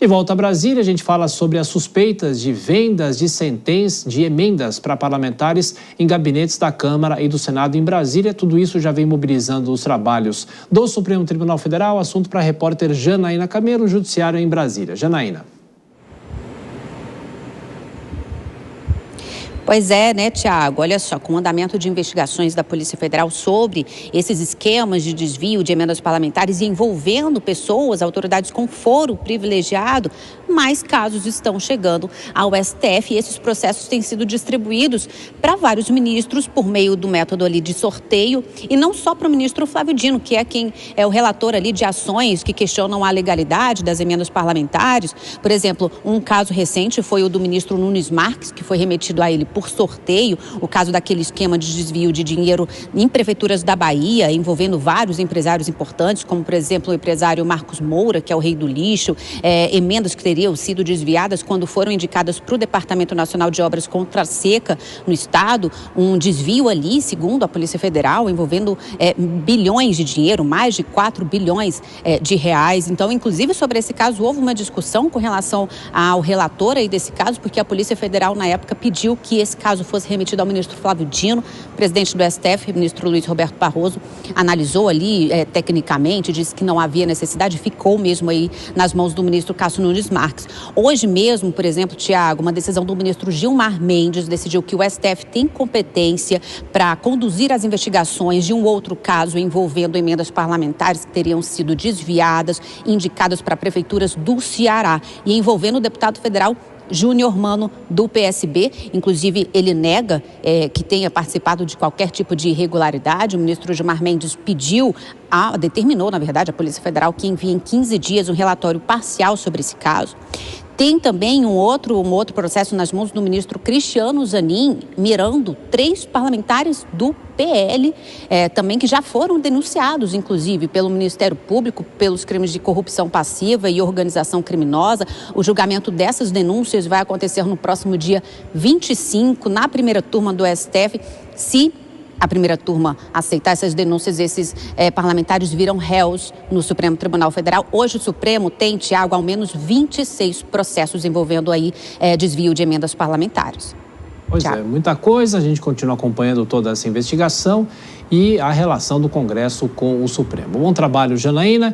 De volta a Brasília, a gente fala sobre as suspeitas de vendas de emendas para parlamentares em gabinetes da Câmara e do Senado em Brasília. Tudo isso já vem mobilizando os trabalhos do Supremo Tribunal Federal. Assunto para a repórter Janaína Camelo, Judiciário em Brasília. Janaína. Pois é, né, Tiago? Olha só, com o andamento de investigações da Polícia Federal sobre esses esquemas de desvio de emendas parlamentares envolvendo pessoas, autoridades com foro privilegiado, mais casos estão chegando ao STF e esses processos têm sido distribuídos para vários ministros por meio do método ali de sorteio e não só para o ministro Flávio Dino, que é quem é o relator ali de ações que questionam a legalidade das emendas parlamentares. Por exemplo, um caso recente foi o do ministro Nunes Marques, que foi remetido a ele por sorteio, o caso daquele esquema de desvio de dinheiro em prefeituras da Bahia, envolvendo vários empresários importantes, como, por exemplo, o empresário Marcos Moura, que é o rei do lixo, emendas que teriam sido desviadas quando foram indicadas para o Departamento Nacional de Obras contra a Seca no Estado, um desvio ali, segundo a Polícia Federal, envolvendo bilhões de dinheiro, mais de 4 bilhões de reais. Então, inclusive, sobre esse caso, houve uma discussão com relação ao relator aí desse caso, porque a Polícia Federal, na época, pediu que esse caso fosse remetido ao ministro Flávio Dino, presidente do STF, o ministro Luiz Roberto Barroso, analisou ali tecnicamente, disse que não havia necessidade, ficou mesmo aí nas mãos do ministro Cássio Nunes Marques. Hoje mesmo, por exemplo, Tiago, uma decisão do ministro Gilmar Mendes decidiu que o STF tem competência para conduzir as investigações de um outro caso envolvendo emendas parlamentares que teriam sido desviadas, indicadas para prefeituras do Ceará e envolvendo o deputado federal Júnior Mano, do PSB. Inclusive, ele nega que tenha participado de qualquer tipo de irregularidade. O ministro Gilmar Mendes determinou, na verdade, a Polícia Federal que envie em 15 dias um relatório parcial sobre esse caso. Tem também um outro processo nas mãos do ministro Cristiano Zanin, mirando 3 parlamentares do PL, também que já foram denunciados, inclusive, pelo Ministério Público, pelos crimes de corrupção passiva e organização criminosa. O julgamento dessas denúncias vai acontecer no próximo dia 25, na primeira turma do STF. Se a primeira turma aceitar essas denúncias, esses parlamentares viram réus no Supremo Tribunal Federal. Hoje o Supremo tem, Tiago, ao menos 26 processos envolvendo aí desvio de emendas parlamentares. Pois é, muita coisa, a gente continua acompanhando toda essa investigação e a relação do Congresso com o Supremo. Bom trabalho, Janaína.